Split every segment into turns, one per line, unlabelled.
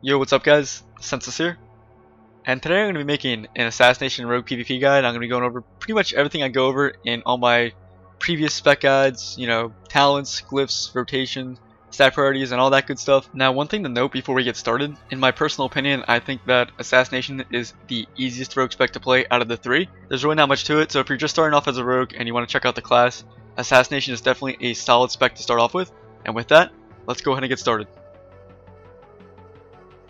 Yo, what's up guys? Sensus here. And today I'm going to be making an Assassination Rogue PvP guide. I'm going to be going over pretty much everything I go over in all my previous spec guides, you know, talents, glyphs, rotation, stat priorities, and all that good stuff. Now, one thing to note before we get started, in my personal opinion, I think that Assassination is the easiest rogue spec to play out of the three. There's really not much to it, so if you're just starting off as a rogue and you want to check out the class, Assassination is definitely a solid spec to start off with. And with that, let's go ahead and get started.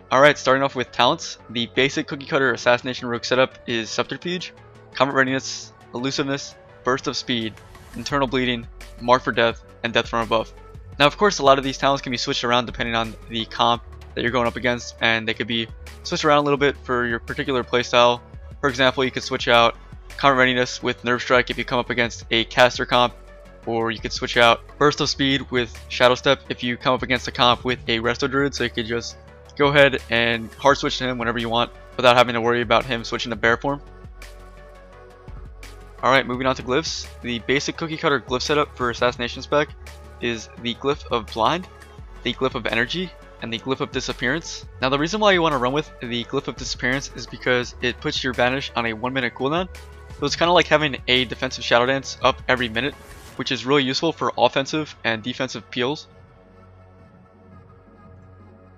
Alright, starting off with talents, the basic cookie cutter Assassination Rogue setup is Subterfuge, Combat Readiness, Elusiveness, Burst of Speed, Internal Bleeding, Mark for Death, and Death from Above. Now of course a lot of these talents can be switched around depending on the comp that you're going up against, and they could be switched around a little bit for your particular playstyle. For example, you could switch out Combat Readiness with Nerve Strike if you come up against a caster comp, or you could switch out Burst of Speed with Shadow Step if you come up against a comp with a Resto Druid, so you could just go ahead and hard switch to him whenever you want without having to worry about him switching to bear form. Alright, moving on to glyphs. The basic cookie cutter glyph setup for Assassination spec is the glyph of Blind, the glyph of Energy, and the glyph of Disappearance. Now the reason why you want to run with the glyph of Disappearance is because it puts your Vanish on a 1 minute cooldown. So it's kind of like having a defensive Shadow Dance up every minute, which is really useful for offensive and defensive peels.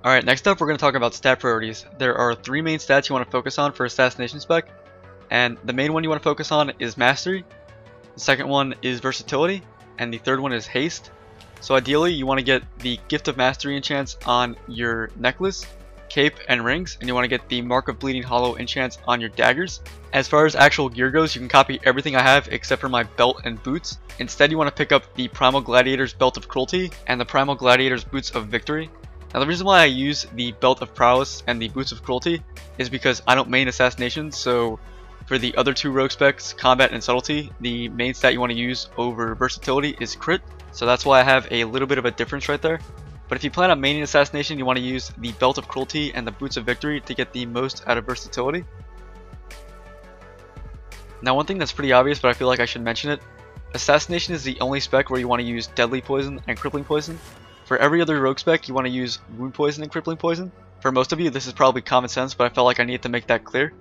Alright, next up we're going to talk about stat priorities. There are three main stats you want to focus on for Assassination spec, and the main one you want to focus on is Mastery, the second one is Versatility, and the third one is Haste. So ideally you want to get the Gift of Mastery enchants on your necklace, cape, and rings, and you want to get the Mark of Bleeding Hollow enchants on your daggers. As far as actual gear goes, you can copy everything I have except for my belt and boots. Instead you want to pick up the Primal Gladiator's Belt of Cruelty and the Primal Gladiator's Boots of Victory. Now the reason why I use the Belt of Prowess and the Boots of Cruelty is because I don't main Assassination, so for the other two rogue specs, Combat and Subtlety, the main stat you want to use over Versatility is Crit, so that's why I have a little bit of a difference right there. But if you plan on maining Assassination, you want to use the Belt of Cruelty and the Boots of Victory to get the most out of Versatility. Now one thing that's pretty obvious, but I feel like I should mention it, Assassination is the only spec where you want to use Deadly Poison and Crippling Poison. For every other rogue spec, you want to use Wound Poison and Crippling Poison. For most of you, this is probably common sense, but I felt like I needed to make that clear.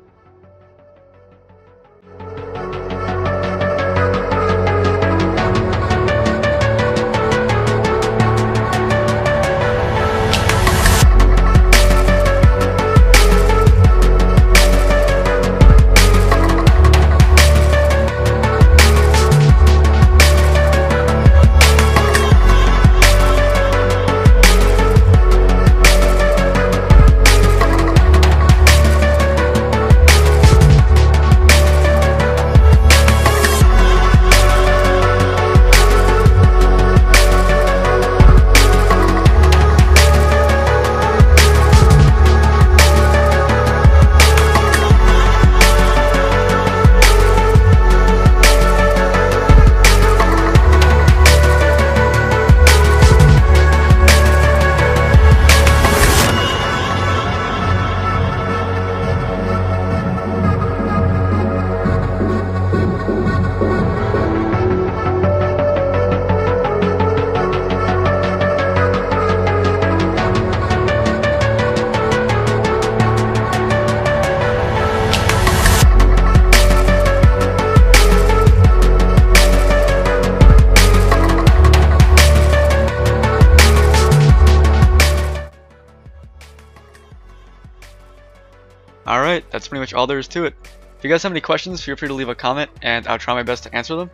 Alright, that's pretty much all there is to it. If you guys have any questions, feel free to leave a comment and I'll try my best to answer them.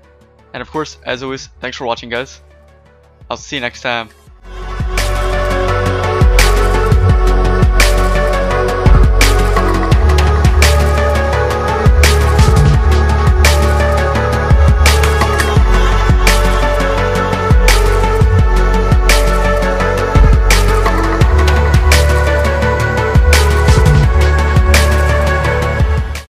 And of course, as always, thanks for watching guys. I'll see you next time.